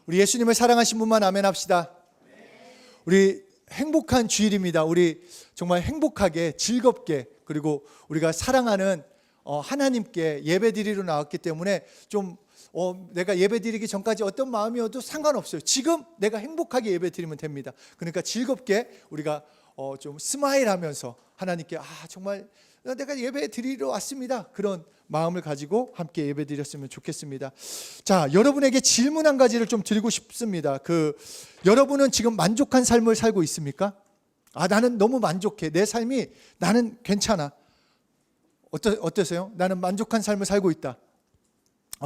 우리 예수님을 사랑하신 분만 아멘 합시다. 우리 행복한 주일입니다. 우리 정말 행복하게 즐겁게 그리고 우리가 사랑하는 하나님께 예배드리러 나왔기 때문에 좀 내가 예배드리기 전까지 어떤 마음이어도 상관없어요. 지금 내가 행복하게 예배드리면 됩니다. 그러니까 즐겁게 우리가 좀 스마일하면서 하나님께 정말 내가 예배드리러 왔습니다. 그런 마음을 가지고 함께 예배드렸으면 좋겠습니다. 자, 여러분에게 질문 한 가지를 좀 드리고 싶습니다. 여러분은 지금 만족한 삶을 살고 있습니까? 나는 너무 만족해. 내 삶이 나는 괜찮아. 어떠세요? 나는 만족한 삶을 살고 있다.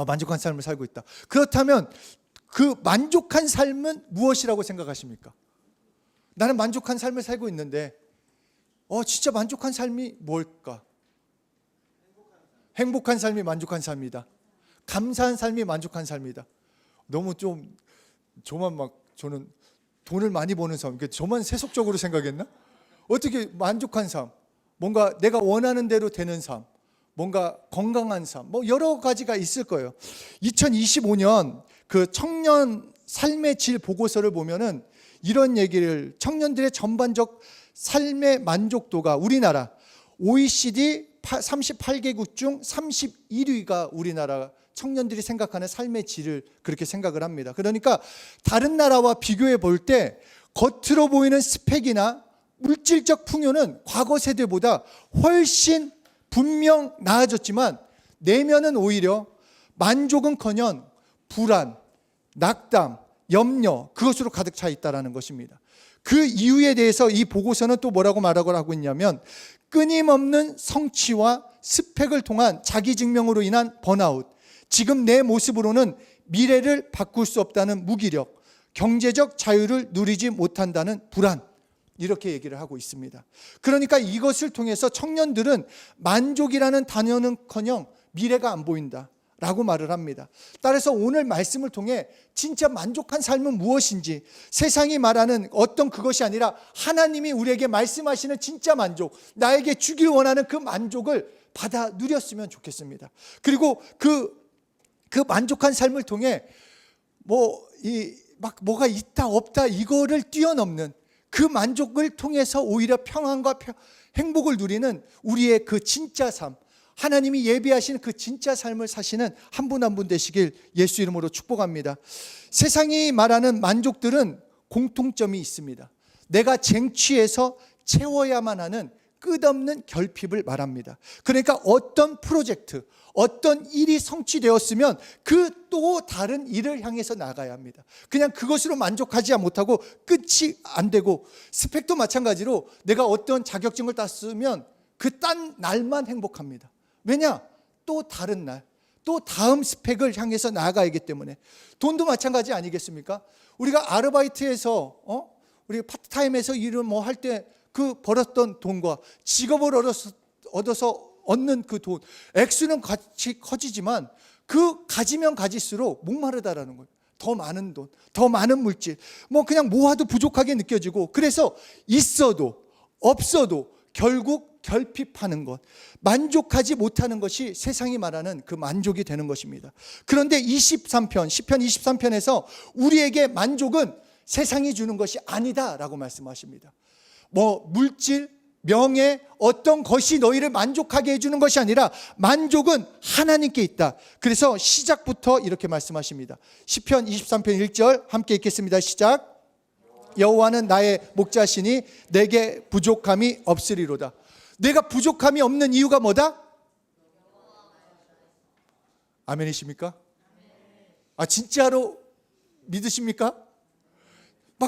만족한 삶을 살고 있다. 그렇다면 그 만족한 삶은 무엇이라고 생각하십니까? 나는 만족한 삶을 살고 있는데 진짜 만족한 삶이 뭘까? 행복한 삶이 만족한 삶이다. 감사한 삶이 만족한 삶이다. 너무 좀 저는 돈을 많이 버는 삶, 저만 세속적으로 생각했나? 어떻게 만족한 삶, 뭔가 내가 원하는 대로 되는 삶, 뭔가 건강한 삶, 여러 가지가 있을 거예요. 2025년 그 청년 삶의 질 보고서를 보면은 이런 얘기를, 청년들의 전반적 삶의 만족도가 우리나라 OECD 38개국 중 31위가 우리나라 청년들이 생각하는 삶의 질을 그렇게 생각을 합니다. 그러니까 다른 나라와 비교해 볼 때 겉으로 보이는 스펙이나 물질적 풍요는 과거 세대보다 훨씬 분명 나아졌지만 내면은 오히려 만족은커녕 불안, 낙담, 염려, 그것으로 가득 차 있다는 것입니다. 그 이유에 대해서 이 보고서는 또 뭐라고 말하고 하고 있냐면, 끊임없는 성취와 스펙을 통한 자기 증명으로 인한 번아웃, 지금 내 모습으로는 미래를 바꿀 수 없다는 무기력, 경제적 자유를 누리지 못한다는 불안, 이렇게 얘기를 하고 있습니다. 그러니까 이것을 통해서 청년들은 만족이라는 단어는커녕 미래가 안 보인다 라고 말을 합니다. 따라서 오늘 말씀을 통해 진짜 만족한 삶은 무엇인지, 세상이 말하는 어떤 그것이 아니라 하나님이 우리에게 말씀하시는 진짜 만족, 나에게 주길 원하는 그 만족을 받아 누렸으면 좋겠습니다. 그리고 그 만족한 삶을 통해 뭐가 있다 없다 이거를 뛰어넘는 그 만족을 통해서 오히려 평안과 행복을 누리는 우리의 그 진짜 삶, 하나님이 예비하신 그 진짜 삶을 사시는 한 분 한 분 되시길 예수 이름으로 축복합니다. 세상이 말하는 만족들은 공통점이 있습니다. 내가 쟁취해서 채워야만 하는 끝없는 결핍을 말합니다. 그러니까 어떤 프로젝트, 어떤 일이 성취되었으면 그 또 다른 일을 향해서 나가야 합니다. 그냥 그것으로 만족하지 못하고 끝이 안 되고, 스펙도 마찬가지로 내가 어떤 자격증을 땄으면 그 딴 날만 행복합니다. 왜냐? 또 다른 날, 또 다음 스펙을 향해서 나아가야 하기 때문에. 돈도 마찬가지 아니겠습니까? 우리가 아르바이트에서 우리가 파트타임에서 일을 할 때 그 벌었던 돈과 직업을 얻어서 얻는 그 돈, 액수는 같이 커지지만 그 가지면 가질수록 목마르다라는 거예요. 더 많은 돈, 더 많은 물질, 그냥 모아도 부족하게 느껴지고, 그래서 있어도 없어도 결국 결핍하는 것, 만족하지 못하는 것이 세상이 말하는 그 만족이 되는 것입니다. 그런데 23편, 10편 23편에서 우리에게 만족은 세상이 주는 것이 아니다라고 말씀하십니다. 물질, 명예, 어떤 것이 너희를 만족하게 해주는 것이 아니라 만족은 하나님께 있다. 그래서 시작부터 이렇게 말씀하십니다. 10편 23편 1절 함께 읽겠습니다. 시작. 여호와는 나의 목자시니 내게 부족함이 없으리로다. 내가 부족함이 없는 이유가 뭐다? 아멘이십니까? 진짜로 믿으십니까?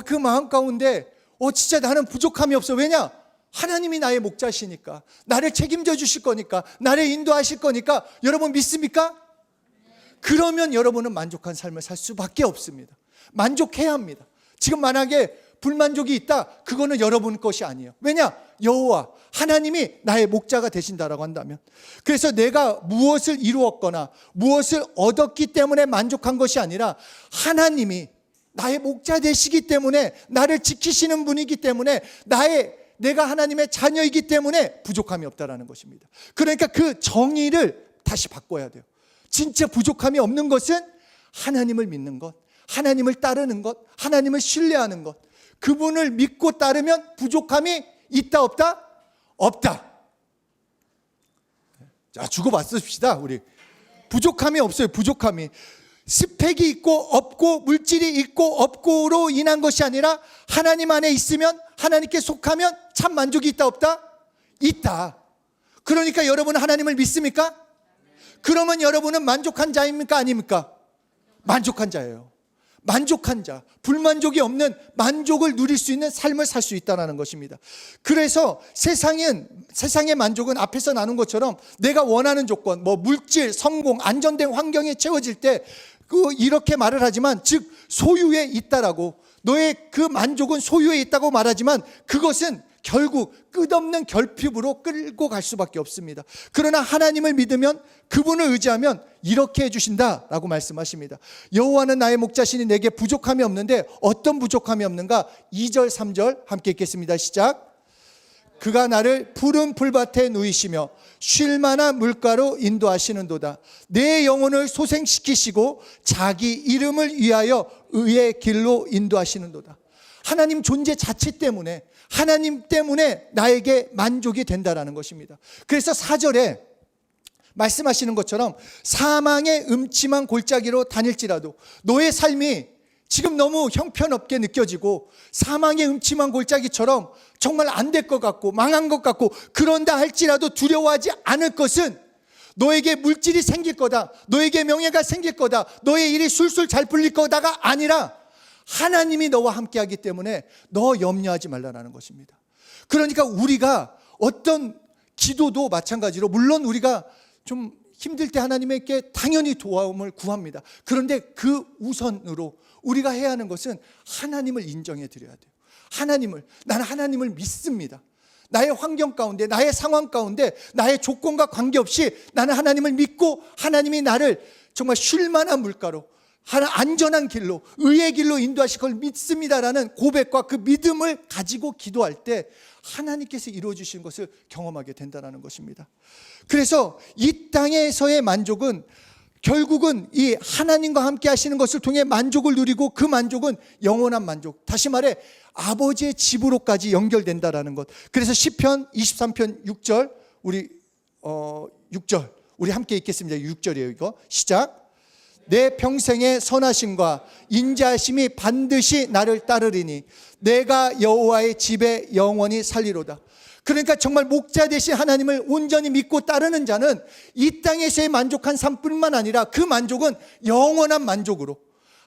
그 마음 가운데 진짜 나는 부족함이 없어. 왜냐? 하나님이 나의 목자시니까, 나를 책임져 주실 거니까, 나를 인도하실 거니까. 여러분 믿습니까? 그러면 여러분은 만족한 삶을 살 수밖에 없습니다. 만족해야 합니다. 지금 만약에 불만족이 있다, 그거는 여러분 것이 아니에요. 왜냐? 여호와 하나님이 나의 목자가 되신다라고 한다면. 그래서 내가 무엇을 이루었거나 무엇을 얻었기 때문에 만족한 것이 아니라 하나님이 나의 목자 되시기 때문에, 나를 지키시는 분이기 때문에, 내가 하나님의 자녀이기 때문에 부족함이 없다라는 것입니다. 그러니까 그 정의를 다시 바꿔야 돼요. 진짜 부족함이 없는 것은 하나님을 믿는 것, 하나님을 따르는 것, 하나님을 신뢰하는 것, 그분을 믿고 따르면 부족함이 있다 없다? 없다. 자, 주고받읍시다. 우리 부족함이 없어요. 부족함이 스펙이 있고 없고 물질이 있고 없고로 인한 것이 아니라 하나님 안에 있으면, 하나님께 속하면 참 만족이 있다 없다? 있다. 그러니까 여러분은 하나님을 믿습니까? 그러면 여러분은 만족한 자입니까? 아닙니까? 만족한 자예요. 만족한 자, 불만족이 없는 만족을 누릴 수 있는 삶을 살 수 있다는 것입니다. 그래서 세상의 만족은 앞에서 나눈 것처럼 내가 원하는 조건, 뭐 물질, 성공, 안전된 환경에 채워질 때 이렇게 말을 하지만, 즉 소유에 있다라고, 너의 그 만족은 소유에 있다고 말하지만 그것은 결국 끝없는 결핍으로 끌고 갈 수밖에 없습니다. 그러나 하나님을 믿으면, 그분을 의지하면 이렇게 해주신다라고 말씀하십니다. 여호와는 나의 목자시니 내게 부족함이 없는데 어떤 부족함이 없는가? 2절 3절 함께 읽겠습니다. 시작. 그가 나를 푸른 풀밭에 누이시며 쉴 만한 물가로 인도하시는도다. 내 영혼을 소생시키시고 자기 이름을 위하여 의의 길로 인도하시는도다. 하나님 존재 자체 때문에, 하나님 때문에 나에게 만족이 된다라는 것입니다. 그래서 4절에 말씀하시는 것처럼 사망의 음침한 골짜기로 다닐지라도, 너의 삶이 지금 너무 형편없게 느껴지고 사망의 음침한 골짜기처럼 정말 안 될 것 같고 망한 것 같고 그런다 할지라도 두려워하지 않을 것은, 너에게 물질이 생길 거다, 너에게 명예가 생길 거다, 너의 일이 술술 잘 풀릴 거다가 아니라 하나님이 너와 함께하기 때문에 너 염려하지 말라는 것입니다. 그러니까 우리가 어떤 기도도 마찬가지로, 물론 우리가 좀 힘들 때 하나님께 당연히 도움을 구합니다. 그런데 그 우선으로 우리가 해야 하는 것은 하나님을 인정해 드려야 돼요. 나는 하나님을 믿습니다. 나의 환경 가운데, 나의 상황 가운데, 나의 조건과 관계없이 나는 하나님을 믿고, 하나님이 나를 정말 쉴 만한 물가로, 안전한 길로, 의의 길로 인도하실 걸 믿습니다라는 고백과 그 믿음을 가지고 기도할 때 하나님께서 이루어주신 것을 경험하게 된다는 것입니다. 그래서 이 땅에서의 만족은 결국은 이 하나님과 함께 하시는 것을 통해 만족을 누리고, 그 만족은 영원한 만족, 다시 말해 아버지의 집으로까지 연결된다라는 것. 그래서 시편 23편 6절, 우리 6절 우리 함께 읽겠습니다. 6절이에요. 이거 시작. 내 평생의 선하심과 인자하심이 반드시 나를 따르리니 내가 여호와의 집에 영원히 살리로다. 그러니까 정말 목자 되신 하나님을 온전히 믿고 따르는 자는 이 땅에서의 만족한 삶뿐만 아니라 그 만족은 영원한 만족으로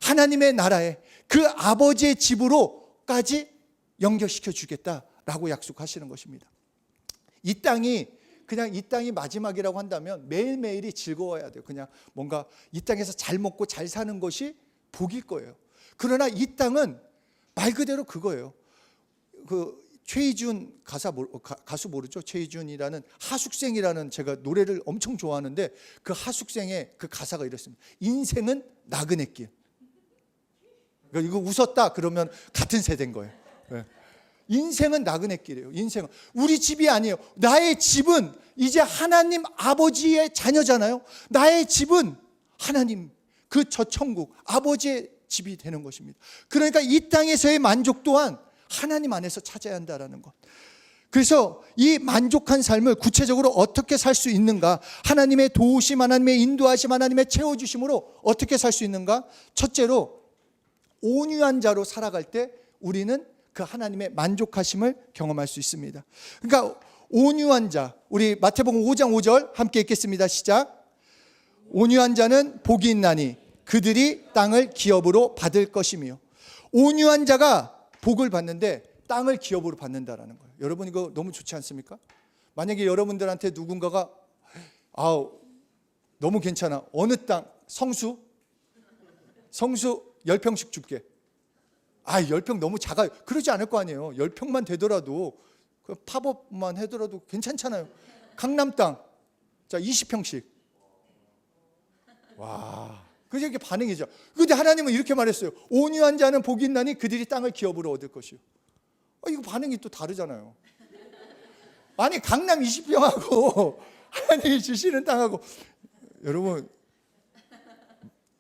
하나님의 나라에, 그 아버지의 집으로까지 연결시켜 주겠다라고 약속하시는 것입니다. 이 땅이 마지막이라고 한다면 매일매일이 즐거워야 돼요. 그냥 뭔가 이 땅에서 잘 먹고 잘 사는 것이 복일 거예요. 그러나 이 땅은 말 그대로 그거예요. 그 최희준 가수 모르죠? 최희준이라는 하숙생이라는, 제가 노래를 엄청 좋아하는데 그 하숙생의 그 가사가 이렇습니다. 인생은 나그네 길. 그러니까 이거 웃었다 그러면 같은 세대인 거예요. 네. 인생은 나그네 길이에요. 인생은 우리 집이 아니에요. 나의 집은 이제 하나님 아버지의 자녀잖아요. 나의 집은 하나님 그 저 천국 아버지의 집이 되는 것입니다. 그러니까 이 땅에서의 만족 또한 하나님 안에서 찾아야 한다는 것. 그래서 이 만족한 삶을 구체적으로 어떻게 살 수 있는가? 하나님의 도우심, 하나님의 인도하심, 하나님의 채워주심으로 어떻게 살 수 있는가? 첫째로 온유한 자로 살아갈 때 우리는 그 하나님의 만족하심을 경험할 수 있습니다. 그러니까 온유한 자, 우리 마태복음 5장 5절 함께 읽겠습니다. 시작. 온유한 자는 복이 있나니 그들이 땅을 기업으로 받을 것이며. 온유한 자가 복을 받는데 땅을 기업으로 받는다라는 거예요. 여러분 이거 너무 좋지 않습니까? 만약에 여러분들한테 누군가가 너무 괜찮아, 어느 땅, 성수 10평씩 줄게. 10평 너무 작아요. 그러지 않을 거 아니에요. 10평만 되더라도, 그 팝업만 하더라도 괜찮잖아요. 강남 땅, 자 20평씩. 와, 그게 이렇게 반응이죠. 그런데 하나님은 이렇게 말했어요. 온유한 자는 복이 있나니 그들이 땅을 기업으로 얻을 것이요. 이거 반응이 또 다르잖아요. 아니 강남 20평하고 하나님이 주시는 땅하고, 여러분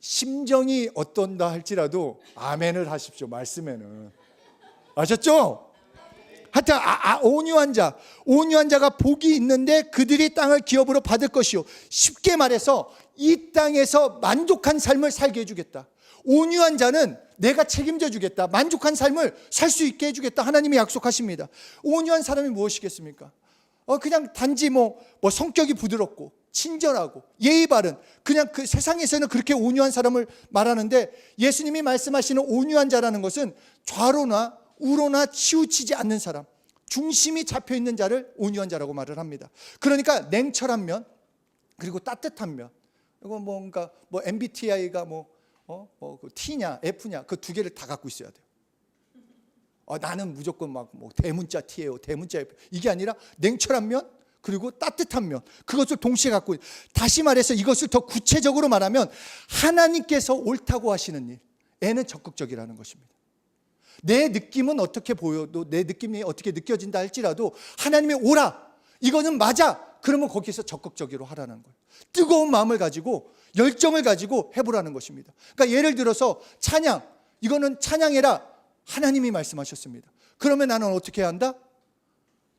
심정이 어떤다 할지라도 아멘을 하십시오. 말씀에는. 아셨죠? 하여튼 온유한 자가 복이 있는데 그들이 땅을 기업으로 받을 것이요. 쉽게 말해서 이 땅에서 만족한 삶을 살게 해주겠다. 온유한 자는 내가 책임져 주겠다. 만족한 삶을 살 수 있게 해주겠다. 하나님이 약속하십니다. 온유한 사람이 무엇이겠습니까? 그냥 단지 뭐 성격이 부드럽고 친절하고 예의 바른, 그냥 그 세상에서는 그렇게 온유한 사람을 말하는데, 예수님이 말씀하시는 온유한 자라는 것은 좌로나 우로나 치우치지 않는 사람, 중심이 잡혀 있는 자를 온유한 자라고 말을 합니다. 그러니까 냉철한 면, 그리고 따뜻한 면. 이거 뭔가 MBTI가 그 T냐 F냐 그 두 개를 다 갖고 있어야 돼요. 나는 무조건 대문자 T예요, 대문자 F. 이게 아니라 냉철한 면, 그리고 따뜻한 면, 그것을 동시에 갖고, 다시 말해서 이것을 더 구체적으로 말하면 하나님께서 옳다고 하시는 일, 애는 적극적이라는 것입니다. 내 느낌은 어떻게 보여도, 내 느낌이 어떻게 느껴진다 할지라도 하나님이 옳아, 이거는 맞아, 그러면 거기서 적극적으로 하라는 거예요. 뜨거운 마음을 가지고 열정을 가지고 해보라는 것입니다. 그러니까 예를 들어서 찬양, 이거는 찬양해라, 하나님이 말씀하셨습니다. 그러면 나는 어떻게 해야 한다?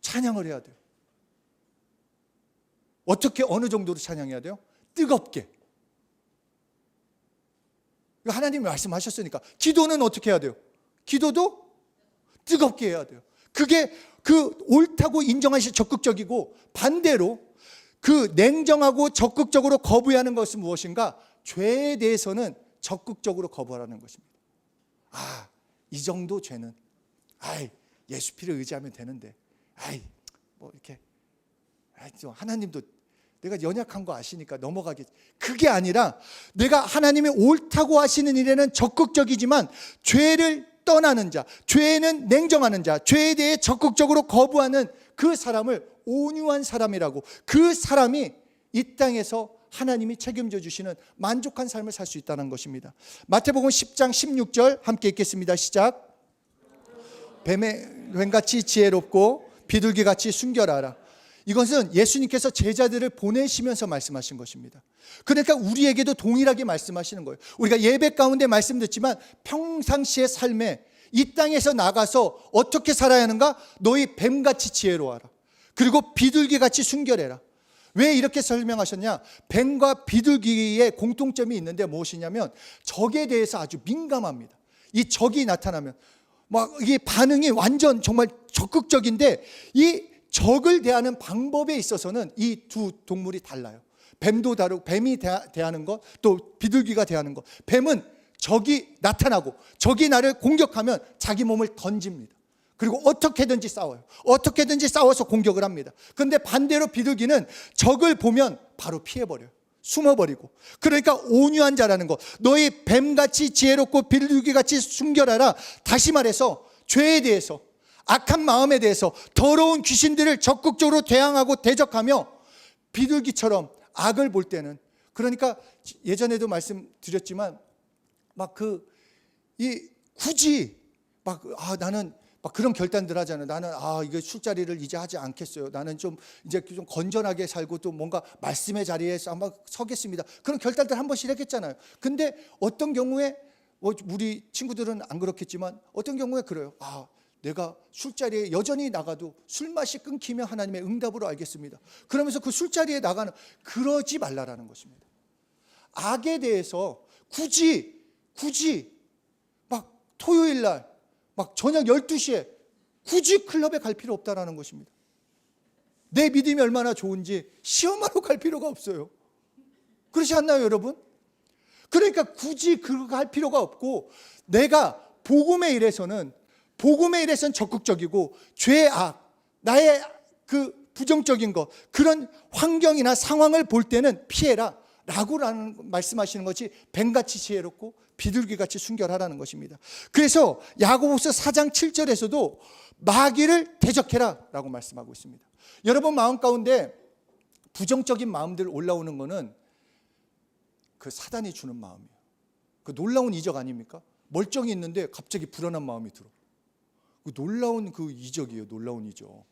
찬양을 해야 돼요. 어떻게, 어느 정도로 찬양해야 돼요? 뜨겁게. 하나님이 말씀하셨으니까. 기도는 어떻게 해야 돼요? 기도도 뜨겁게 해야 돼요. 그게 그 옳다고 인정하시 적극적이고, 반대로 그 냉정하고 적극적으로 거부하는 것은 무엇인가? 죄에 대해서는 적극적으로 거부하라는 것입니다. 이 정도 죄는 예수 피를 의지하면 되는데, 이렇게 하나님도 내가 연약한 거 아시니까 넘어가겠지. 그게 아니라 내가 하나님이 옳다고 하시는 일에는 적극적이지만 죄를 떠나는 자, 죄에는 냉정하는 자, 죄에 대해 적극적으로 거부하는 그 사람을 온유한 사람이라고, 그 사람이 이 땅에서 하나님이 책임져 주시는 만족한 삶을 살 수 있다는 것입니다. 마태복음 10장 16절 함께 읽겠습니다. 시작. 뱀같이 지혜롭고 비둘기같이 순결하라. 이것은 예수님께서 제자들을 보내시면서 말씀하신 것입니다. 그러니까 우리에게도 동일하게 말씀하시는 거예요. 우리가 예배 가운데 말씀 듣지만 평상시의 삶에 이 땅에서 나가서 어떻게 살아야 하는가? 너희 뱀같이 지혜로워라. 그리고 비둘기같이 순결해라. 왜 이렇게 설명하셨냐? 뱀과 비둘기의 공통점이 있는데 무엇이냐면 적에 대해서 아주 민감합니다. 이 적이 나타나면 이게 반응이 완전 정말 적극적인데, 이 적을 대하는 방법에 있어서는 이 두 동물이 달라요. 뱀도 다르고, 뱀이 대하는 것, 또 비둘기가 대하는 것. 뱀은 적이 나타나고 적이 나를 공격하면 자기 몸을 던집니다. 그리고 어떻게든지 싸워요. 어떻게든지 싸워서 공격을 합니다. 그런데 반대로 비둘기는 적을 보면 바로 피해버려요. 숨어버리고. 그러니까 온유한 자라는 것, 너희 뱀같이 지혜롭고 비둘기같이 순결하라. 다시 말해서 죄에 대해서, 악한 마음에 대해서, 더러운 귀신들을 적극적으로 대항하고 대적하며 비둘기처럼 악을 볼 때는, 그러니까 예전에도 말씀드렸지만 굳이 나는 그런 결단들 하잖아요. 나는 이거 술자리를 이제 하지 않겠어요. 나는 이제 좀 건전하게 살고 또 뭔가 말씀의 자리에서 한번 서겠습니다. 그런 결단들 한 번씩 했겠잖아요. 근데 어떤 경우에 우리 친구들은 안 그렇겠지만 어떤 경우에 그래요. 내가 술자리에 여전히 나가도 술맛이 끊기면 하나님의 응답으로 알겠습니다. 그러면서 그 술자리에 나가는, 그러지 말라라는 것입니다. 악에 대해서 굳이 토요일 날 저녁 12시에 굳이 클럽에 갈 필요 없다라는 것입니다. 내 믿음이 얼마나 좋은지 시험하러 갈 필요가 없어요. 그렇지 않나요, 여러분? 그러니까 굳이 그거 할 필요가 없고, 내가 복음의 일에서는 적극적이고, 죄의 악, 나의 그 부정적인 것, 그런 환경이나 상황을 볼 때는 피해라 라고 말씀하시는 것이 뱀같이 지혜롭고 비둘기같이 순결하라는 것입니다. 그래서 야고보서 4장 7절에서도 마귀를 대적해라 라고 말씀하고 있습니다. 여러분 마음 가운데 부정적인 마음들 올라오는 것은 그 사단이 주는 마음이에요. 그 놀라운 이적 아닙니까? 멀쩡히 있는데 갑자기 불안한 마음이 들어. 그 놀라운 그 이적이에요. 놀라운 이적.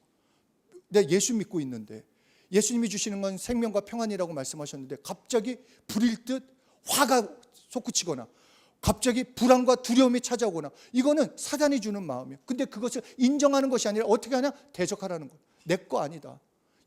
내가 예수 믿고 있는데, 예수님이 주시는 건 생명과 평안이라고 말씀하셨는데 갑자기 불일 듯 화가 솟구치거나 갑자기 불안과 두려움이 찾아오거나 이거는 사단이 주는 마음이에요. 근데 그것을 인정하는 것이 아니라 어떻게 하냐? 대적하라는 거예요. 내 거 아니다.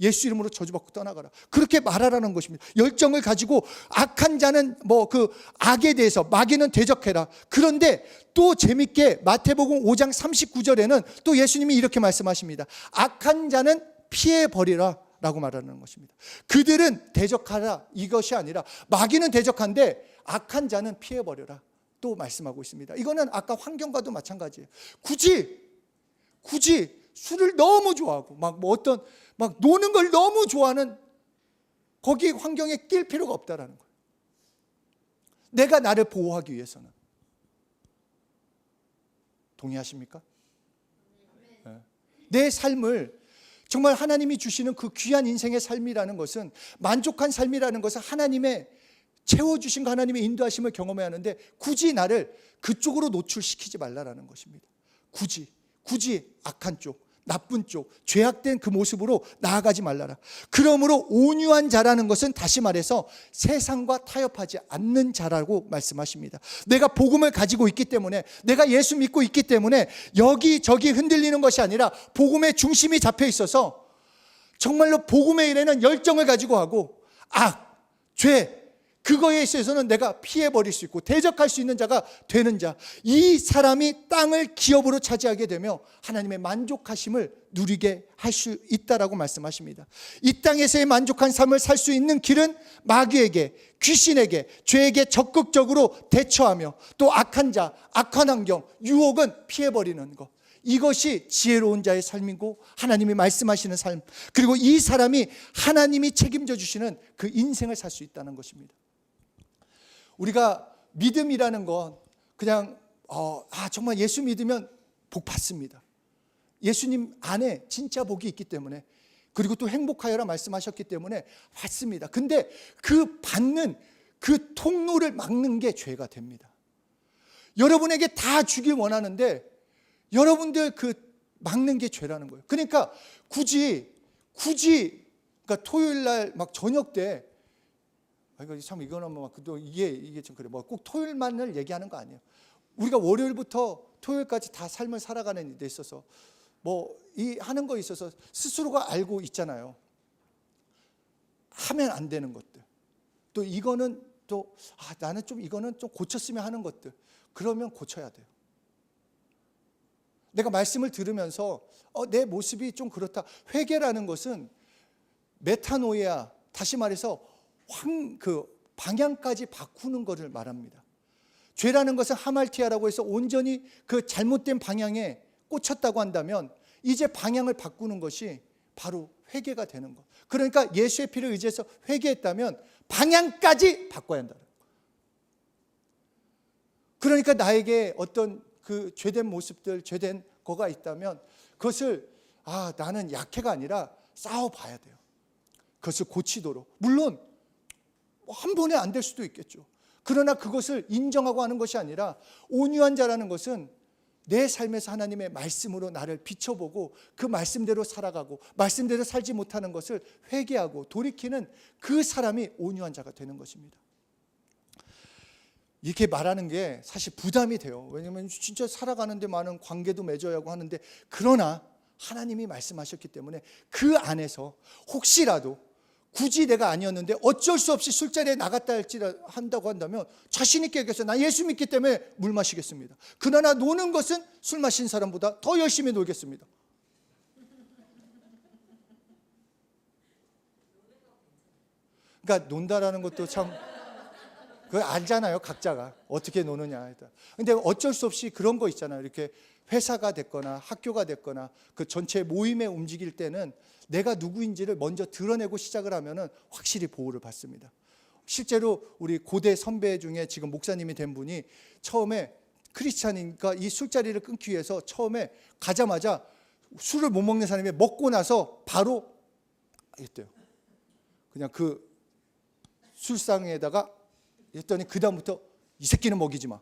예수 이름으로 저주받고 떠나가라. 그렇게 말하라는 것입니다. 열정을 가지고 악한 자는 그 악에 대해서 마귀는 대적해라. 그런데 또 재밌게 마태복음 5장 39절에는 또 예수님이 이렇게 말씀하십니다. 악한 자는 피해버리라 라고 말하는 것입니다. 그들은 대적하라 이것이 아니라 마귀는 대적한데 악한 자는 피해버려라 또 말씀하고 있습니다. 이거는 아까 환경과도 마찬가지예요. 굳이 술을 너무 좋아하고 막 노는 걸 너무 좋아하는 거기 환경에 낄 필요가 없다라는 거예요. 내가 나를 보호하기 위해서는. 동의하십니까? 네. 내 삶을 정말 하나님이 주시는 그 귀한 인생의 삶이라는 것은, 만족한 삶이라는 것은 하나님의 채워주신 거, 하나님의 인도하심을 경험해야 하는데 굳이 나를 그쪽으로 노출시키지 말라라는 것입니다. 굳이 악한 쪽, 나쁜 쪽, 죄악된 그 모습으로 나아가지 말라라. 그러므로 온유한 자라는 것은 다시 말해서 세상과 타협하지 않는 자라고 말씀하십니다. 내가 복음을 가지고 있기 때문에, 내가 예수 믿고 있기 때문에 여기저기 흔들리는 것이 아니라 복음의 중심이 잡혀 있어서 정말로 복음의 일에는 열정을 가지고 하고 악, 죄, 그거에 있어서는 내가 피해버릴 수 있고 대적할 수 있는 자가 되는 자, 이 사람이 땅을 기업으로 차지하게 되며 하나님의 만족하심을 누리게 할 수 있다라고 말씀하십니다. 이 땅에서의 만족한 삶을 살 수 있는 길은 마귀에게, 귀신에게, 죄에게 적극적으로 대처하며 또 악한 자, 악한 환경, 유혹은 피해버리는 것, 이것이 지혜로운 자의 삶이고 하나님이 말씀하시는 삶, 그리고 이 사람이 하나님이 책임져 주시는 그 인생을 살 수 있다는 것입니다. 우리가 믿음이라는 건 그냥 정말 예수 믿으면 복 받습니다. 예수님 안에 진짜 복이 있기 때문에, 그리고 또 행복하여라 말씀하셨기 때문에 받습니다. 근데 그 받는 그 통로를 막는 게 죄가 됩니다. 여러분에게 다 주길 원하는데 여러분들 그 막는 게 죄라는 거예요. 그러니까 굳이 그러니까 토요일 날 막 저녁 때 참 이거는 이게 좀 그래. 꼭 토요일만을 얘기하는 거 아니에요. 우리가 월요일부터 토요일까지 다 삶을 살아가는 데 있어서 이 하는 거에 있어서 스스로가 알고 있잖아요. 하면 안 되는 것들. 또 이거는 또 나는 좀 이거는 좀 고쳤으면 하는 것들. 그러면 고쳐야 돼요. 내가 말씀을 들으면서 내 모습이 좀 그렇다. 회개라는 것은 메타노이아, 다시 말해서 방향까지 바꾸는 것을 말합니다. 죄라는 것은 하말티아라고 해서 온전히 그 잘못된 방향에 꽂혔다고 한다면 이제 방향을 바꾸는 것이 바로 회개가 되는 것. 그러니까 예수의 피를 의지해서 회개했다면 방향까지 바꿔야 한다. 그러니까 나에게 어떤 그 죄된 모습들, 죄된 거가 있다면 그것을 나는 약해가 아니라 싸워봐야 돼요. 그것을 고치도록. 물론 한 번에 안 될 수도 있겠죠. 그러나 그것을 인정하고 하는 것이 아니라, 온유한 자라는 것은 내 삶에서 하나님의 말씀으로 나를 비춰보고 그 말씀대로 살아가고 말씀대로 살지 못하는 것을 회개하고 돌이키는 그 사람이 온유한 자가 되는 것입니다. 이렇게 말하는 게 사실 부담이 돼요. 왜냐하면 진짜 살아가는데 많은 관계도 맺어야 하고 하는데, 그러나 하나님이 말씀하셨기 때문에 그 안에서 혹시라도 굳이 내가 아니었는데 어쩔 수 없이 술자리에 나갔다 한다고 한다면 자신 있게 얘기해서 나 예수 믿기 때문에 물 마시겠습니다. 그러나 노는 것은 술 마신 사람보다 더 열심히 놀겠습니다. 그러니까 논다라는 것도 참 그걸 알잖아요. 각자가 어떻게 노느냐. 근데 어쩔 수 없이 그런 거 있잖아요. 이렇게 회사가 됐거나 학교가 됐거나 그 전체 모임에 움직일 때는 내가 누구인지를 먼저 드러내고 시작을 하면은 확실히 보호를 받습니다. 실제로 우리 고대 선배 중에 지금 목사님이 된 분이 처음에 크리스찬이니까 이 술자리를 끊기 위해서 처음에 가자마자 술을 못 먹는 사람이 먹고 나서 바로 이랬대요. 그냥 그 술상에다가 했더니 그 다음부터 이 새끼는 먹이지 마.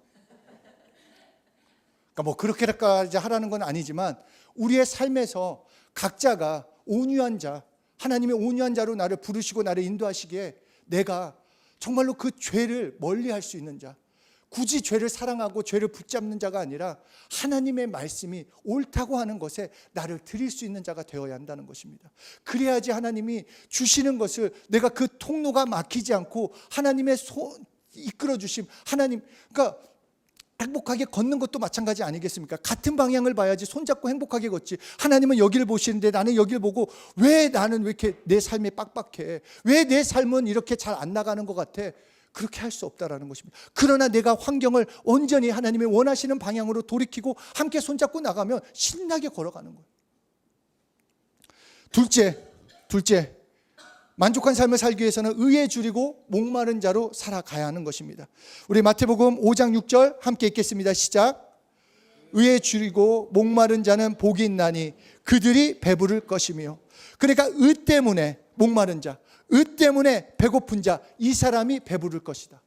그러니까 그렇게까지 하라는 건 아니지만 우리의 삶에서 각자가 온유한 자, 하나님의 온유한 자로 나를 부르시고 나를 인도하시기에 내가 정말로 그 죄를 멀리할 수 있는 자, 굳이 죄를 사랑하고 죄를 붙잡는 자가 아니라 하나님의 말씀이 옳다고 하는 것에 나를 드릴 수 있는 자가 되어야 한다는 것입니다. 그래야지 하나님이 주시는 것을 내가 그 통로가 막히지 않고 하나님의 이끌어 주심, 하나님, 그러니까 행복하게 걷는 것도 마찬가지 아니겠습니까? 같은 방향을 봐야지 손잡고 행복하게 걷지. 하나님은 여기를 보시는데 나는 여기를 보고 왜 나는 왜 이렇게 내 삶이 빡빡해? 왜 내 삶은 이렇게 잘 안 나가는 것 같아? 그렇게 할 수 없다라는 것입니다. 그러나 내가 환경을 온전히 하나님이 원하시는 방향으로 돌이키고 함께 손잡고 나가면 신나게 걸어가는 거예요. 둘째, 만족한 삶을 살기 위해서는 의에 줄이고 목마른 자로 살아가야 하는 것입니다. 우리 마태복음 5장 6절 함께 읽겠습니다. 시작. 의에 줄이고 목마른 자는 복이 있나니 그들이 배부를 것이며. 그러니까 의 때문에 목마른 자, 의 때문에 배고픈 자, 이 사람이 배부를 것이다.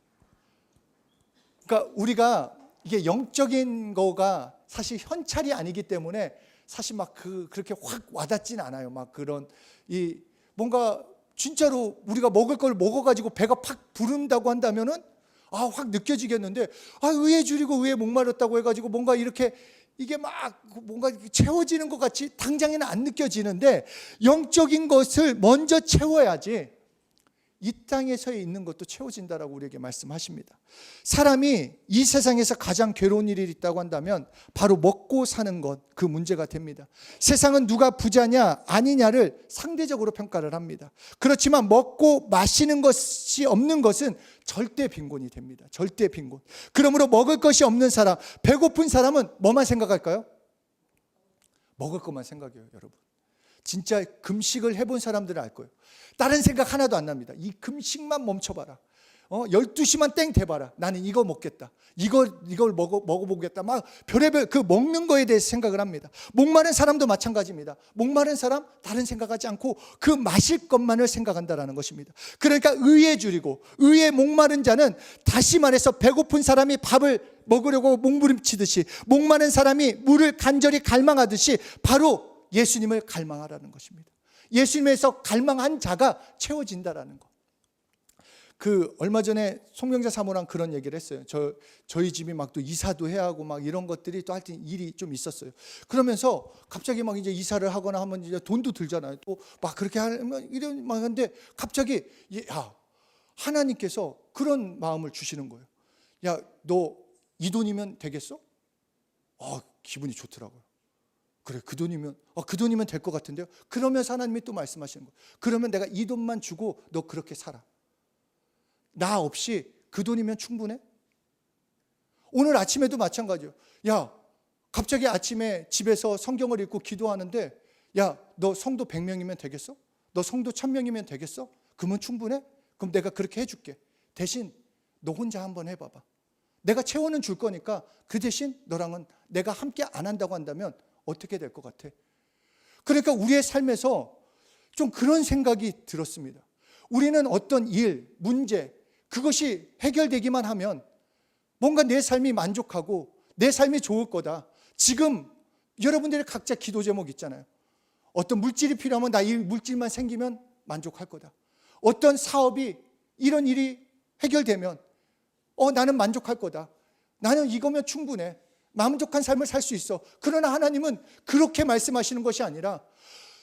그러니까 우리가 이게 영적인 거가 사실 현찰이 아니기 때문에 사실 막 그렇게 확 와닿진 않아요. 막 그런 뭔가 진짜로 우리가 먹을 걸 먹어가지고 배가 팍 부른다고 한다면은 확 느껴지겠는데, 의에 줄이고 의에 목마르다고 해가지고 뭔가 이렇게 이게 막 뭔가 채워지는 것 같이 당장에는 안 느껴지는데, 영적인 것을 먼저 채워야지 이 땅에서 있는 것도 채워진다라고 우리에게 말씀하십니다. 사람이 이 세상에서 가장 괴로운 일이 있다고 한다면 바로 먹고 사는 것, 그 문제가 됩니다. 세상은 누가 부자냐 아니냐를 상대적으로 평가를 합니다. 그렇지만 먹고 마시는 것이 없는 것은 절대 빈곤이 됩니다. 절대 빈곤. 그러므로 먹을 것이 없는 사람, 배고픈 사람은 뭐만 생각할까요? 먹을 것만 생각해요, 여러분. 진짜 금식을 해본 사람들은 알 거예요. 다른 생각 하나도 안 납니다. 이 금식만 멈춰봐라. 12시만 땡 대봐라. 나는 이거 먹겠다. 이걸 먹어보겠다. 막 별의별 그 먹는 거에 대해서 생각을 합니다. 목마른 사람도 마찬가지입니다. 목마른 사람 다른 생각하지 않고 그 마실 것만을 생각한다라는 것입니다. 그러니까 의에 줄이고 의에 목마른 자는, 다시 말해서 배고픈 사람이 밥을 먹으려고 몸부림치듯이 목마른 사람이 물을 간절히 갈망하듯이 바로 예수님을 갈망하라는 것입니다. 예수님에서 갈망한 자가 채워진다라는 것. 얼마 전에 송명자 사모랑 그런 얘기를 했어요. 저희 집이 막 또 이사도 해야 하고 막 이런 것들이 또 하여튼 일이 좀 있었어요. 그러면서 갑자기 막 이제 이사를 하거나 하면 이제 돈도 들잖아요. 또 막 그렇게 하면 이런 막 하는데 갑자기 하나님께서 그런 마음을 주시는 거예요. 야, 너 이 돈이면 되겠어? 기분이 좋더라고요. 그래, 그 돈이면 될 것 같은데요. 그러면서 하나님이 또 말씀하시는 거예요. 그러면 내가 이 돈만 주고 너 그렇게 살아. 나 없이 그 돈이면 충분해? 오늘 아침에도 마찬가지예요. 야, 갑자기 아침에 집에서 성경을 읽고 기도하는데, 야, 너 성도 100명이면 되겠어? 너 성도 1000명이면 되겠어? 그러면 충분해? 그럼 내가 그렇게 해줄게. 대신 너 혼자 한번 해봐봐. 내가 채워는 줄 거니까 그 대신 너랑은 내가 함께 안 한다고 한다면 어떻게 될 것 같아? 그러니까 우리의 삶에서 좀 그런 생각이 들었습니다. 우리는 어떤 일, 문제, 그것이 해결되기만 하면 뭔가 내 삶이 만족하고 내 삶이 좋을 거다. 지금 여러분들의 각자 기도 제목 있잖아요. 어떤 물질이 필요하면 나 이 물질만 생기면 만족할 거다. 어떤 사업이 이런 일이 해결되면 나는 만족할 거다. 나는 이거면 충분해. 만족한 삶을 살 수 있어. 그러나 하나님은 그렇게 말씀하시는 것이 아니라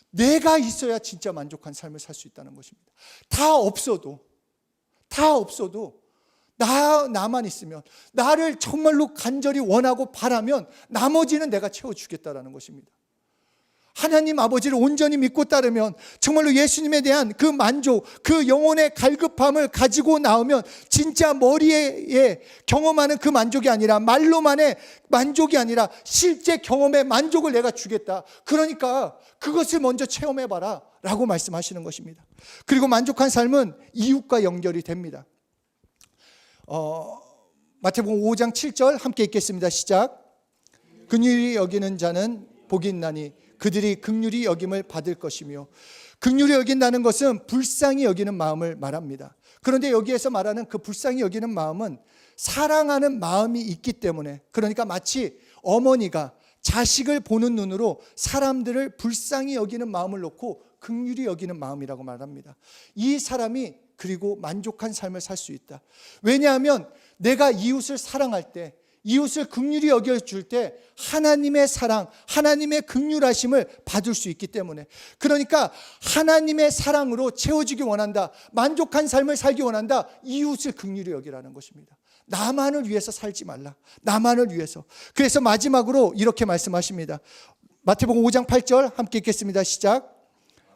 내가 있어야 진짜 만족한 삶을 살 수 있다는 것입니다. 다 없어도 나만 있으면, 나를 정말로 간절히 원하고 바라면 나머지는 내가 채워주겠다라는 것입니다. 하나님 아버지를 온전히 믿고 따르면 정말로 예수님에 대한 그 만족, 그 영혼의 갈급함을 가지고 나오면 진짜 머리에 경험하는 그 만족이 아니라, 말로만의 만족이 아니라 실제 경험의 만족을 내가 주겠다. 그러니까 그것을 먼저 체험해봐라 라고 말씀하시는 것입니다. 그리고 만족한 삶은 이웃과 연결이 됩니다. 마태복음 5장 7절 함께 읽겠습니다. 시작. 긍휼히 여기는 자는 복이 있나니 그들이 긍휼히 여김을 받을 것이며. 긍휼히 여긴다는 것은 불쌍히 여기는 마음을 말합니다. 그런데 여기에서 말하는 그 불쌍히 여기는 마음은 사랑하는 마음이 있기 때문에, 그러니까 마치 어머니가 자식을 보는 눈으로 사람들을 불쌍히 여기는 마음을 놓고 긍휼히 여기는 마음이라고 말합니다. 이 사람이 그리고 만족한 삶을 살 수 있다. 왜냐하면 내가 이웃을 사랑할 때, 이웃을 긍휼히 여겨줄 때 하나님의 사랑, 하나님의 긍휼하심을 받을 수 있기 때문에, 그러니까 하나님의 사랑으로 채워주기 원한다, 만족한 삶을 살기 원한다, 이웃을 긍휼히 여기라는 것입니다. 나만을 위해서 살지 말라. 나만을 위해서. 그래서 마지막으로 이렇게 말씀하십니다. 마태복음 5장 8절 함께 읽겠습니다. 시작.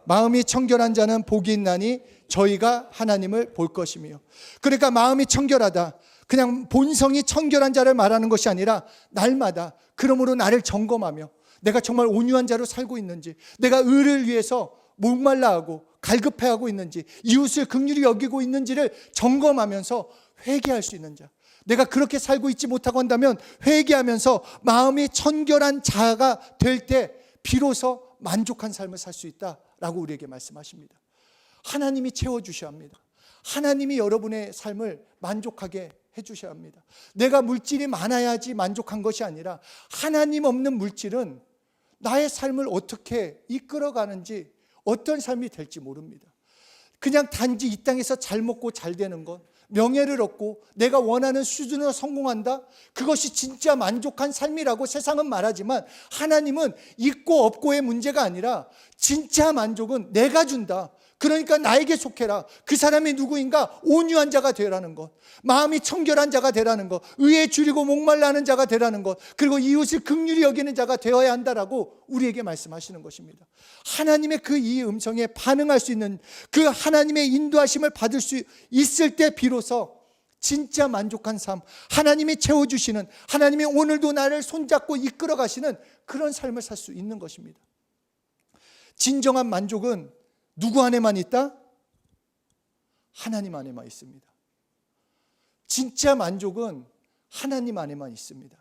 마음이 청결한 자는 복이 있나니 저희가 하나님을 볼 것이며. 그러니까 마음이 청결하다, 그냥 본성이 청결한 자를 말하는 것이 아니라 날마다 그러므로 나를 점검하며 내가 정말 온유한 자로 살고 있는지, 내가 의를 위해서 목말라하고 갈급해하고 있는지, 이웃을 긍휼히 여기고 있는지를 점검하면서 회개할 수 있는 자, 내가 그렇게 살고 있지 못하고 한다면 회개하면서 마음이 청결한 자가 될 때 비로소 만족한 삶을 살 수 있다라고 우리에게 말씀하십니다. 하나님이 채워주셔야 합니다. 하나님이 여러분의 삶을 만족하게 해주셔야 합니다. 내가 물질이 많아야지 만족한 것이 아니라 하나님 없는 물질은 나의 삶을 어떻게 이끌어가는지, 어떤 삶이 될지 모릅니다. 그냥 단지 이 땅에서 잘 먹고 잘 되는 것, 명예를 얻고 내가 원하는 수준으로 성공한다, 그것이 진짜 만족한 삶이라고 세상은 말하지만 하나님은 있고 없고의 문제가 아니라 진짜 만족은 내가 준다. 그러니까 나에게 속해라. 그 사람이 누구인가? 온유한 자가 되라는 것, 마음이 청결한 자가 되라는 것, 의에 줄이고 목말라 하는 자가 되라는 것, 그리고 이웃을 긍휼히 여기는 자가 되어야 한다라고 우리에게 말씀하시는 것입니다. 하나님의 그 이 음성에 반응할 수 있는, 그 하나님의 인도하심을 받을 수 있을 때 비로소 진짜 만족한 삶, 하나님이 채워주시는, 하나님이 오늘도 나를 손잡고 이끌어 가시는 그런 삶을 살 수 있는 것입니다. 진정한 만족은 누구 안에만 있다? 하나님 안에만 있습니다. 진짜 만족은 하나님 안에만 있습니다.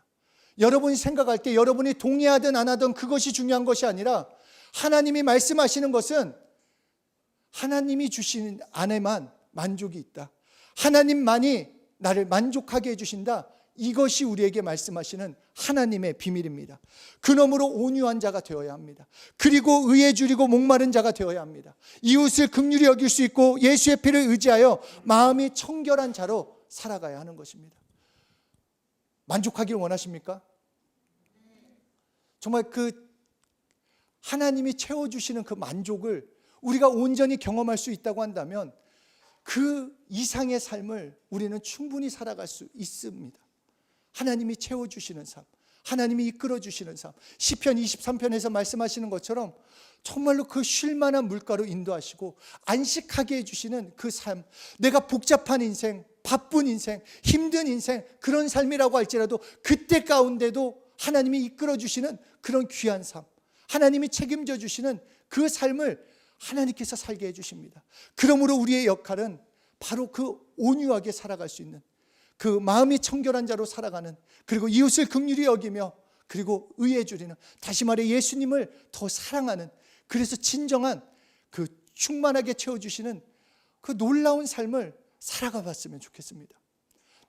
여러분이 생각할 때 여러분이 동의하든 안 하든 그것이 중요한 것이 아니라 하나님이 말씀하시는 것은 하나님이 주시는 안에만 만족이 있다. 하나님만이 나를 만족하게 해주신다. 이것이 우리에게 말씀하시는 하나님의 비밀입니다. 그러므로 온유한 자가 되어야 합니다. 그리고 의에 줄이고 목마른 자가 되어야 합니다. 이웃을 긍휼히 여길 수 있고 예수의 피를 의지하여 마음이 청결한 자로 살아가야 하는 것입니다. 만족하기를 원하십니까? 정말 그 하나님이 채워주시는 그 만족을 우리가 온전히 경험할 수 있다고 한다면 그 이상의 삶을 우리는 충분히 살아갈 수 있습니다. 하나님이 채워주시는 삶, 하나님이 이끌어주시는 삶, 시편 23편에서 말씀하시는 것처럼 정말로 그 쉴만한 물가로 인도하시고 안식하게 해주시는 그 삶, 내가 복잡한 인생, 바쁜 인생, 힘든 인생, 그런 삶이라고 할지라도 그때 가운데도 하나님이 이끌어주시는 그런 귀한 삶, 하나님이 책임져 주시는 그 삶을 하나님께서 살게 해주십니다. 그러므로 우리의 역할은 바로 그 온유하게 살아갈 수 있는, 그 마음이 청결한 자로 살아가는, 그리고 이웃을 긍휼히 여기며 그리고 의에 줄이는, 다시 말해 예수님을 더 사랑하는, 그래서 진정한 그 충만하게 채워주시는 그 놀라운 삶을 살아가 봤으면 좋겠습니다.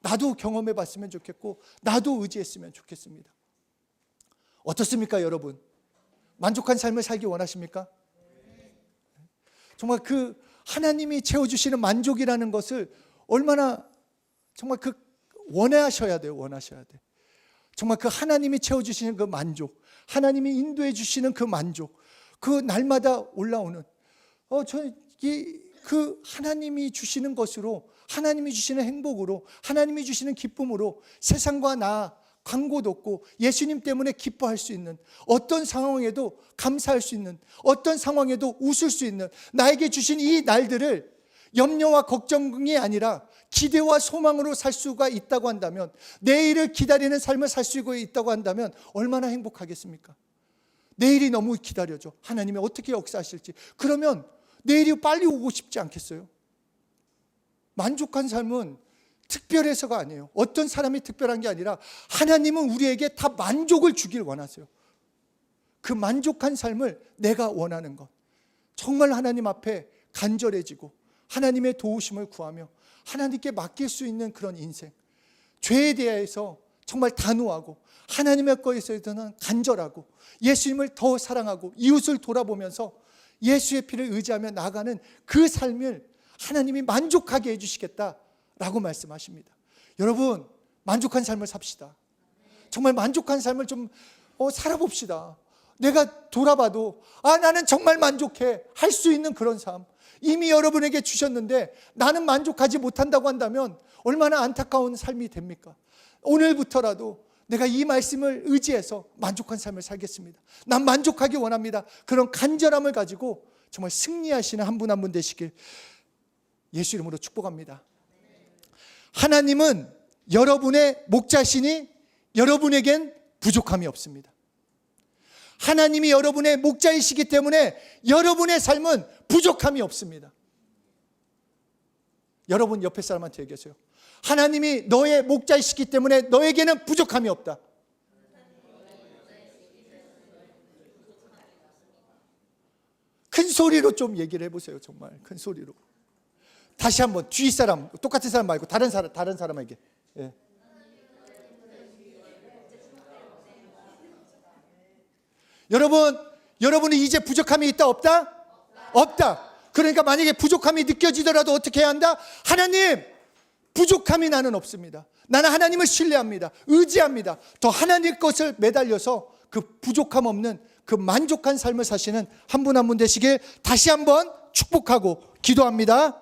나도 경험해 봤으면 좋겠고 나도 의지했으면 좋겠습니다. 어떻습니까 여러분? 만족한 삶을 살기 원하십니까? 정말 그 하나님이 채워주시는 만족이라는 것을 얼마나 정말 그 원하셔야 돼요. 원하셔야 돼. 정말 그 하나님이 채워주시는 그 만족, 하나님이 인도해 주시는 그 만족, 그 날마다 올라오는 그 하나님이 주시는 것으로, 하나님이 주시는 행복으로, 하나님이 주시는 기쁨으로 세상과 나 광고도 없고 예수님 때문에 기뻐할 수 있는, 어떤 상황에도 감사할 수 있는, 어떤 상황에도 웃을 수 있는, 나에게 주신 이 날들을 염려와 걱정이 아니라 기대와 소망으로 살 수가 있다고 한다면, 내일을 기다리는 삶을 살 수 있다고 한다면 얼마나 행복하겠습니까? 내일이 너무 기다려져. 하나님이 어떻게 역사하실지. 그러면 내일이 빨리 오고 싶지 않겠어요? 만족한 삶은 특별해서가 아니에요. 어떤 사람이 특별한 게 아니라 하나님은 우리에게 다 만족을 주길 원하세요. 그 만족한 삶을 내가 원하는 것, 정말 하나님 앞에 간절해지고 하나님의 도우심을 구하며 하나님께 맡길 수 있는 그런 인생, 죄에 대해서 정말 단호하고 하나님의 거에서는 간절하고 예수님을 더 사랑하고 이웃을 돌아보면서 예수의 피를 의지하며 나아가는 그 삶을 하나님이 만족하게 해주시겠다라고 말씀하십니다. 여러분, 만족한 삶을 삽시다. 정말 만족한 삶을 좀 살아봅시다. 내가 돌아봐도 나는 정말 만족해 할 수 있는 그런 삶 이미 여러분에게 주셨는데 나는 만족하지 못한다고 한다면 얼마나 안타까운 삶이 됩니까? 오늘부터라도 내가 이 말씀을 의지해서 만족한 삶을 살겠습니다. 난 만족하기 원합니다. 그런 간절함을 가지고 정말 승리하시는 한 분 한 분 되시길 예수 이름으로 축복합니다. 하나님은 여러분의 목자시니 여러분에겐 부족함이 없습니다. 하나님이 여러분의 목자이시기 때문에 여러분의 삶은 부족함이 없습니다. 여러분 옆에 사람한테 얘기하세요. 하나님이 너의 목자이시기 때문에 너에게는 부족함이 없다. 큰 소리로 좀 얘기를 해보세요. 정말 큰 소리로. 다시 한번 뒤 사람, 똑같은 사람 말고 다른 사람에게. 예. 여러분이 이제 부족함이 있다 없다? 없다. 그러니까 만약에 부족함이 느껴지더라도 어떻게 해야 한다? 하나님, 부족함이 나는 없습니다. 나는 하나님을 신뢰합니다. 의지합니다. 더 하나님 것을 매달려서 그 부족함 없는 그 만족한 삶을 사시는 한 분 한 분 되시길 다시 한번 축복하고 기도합니다.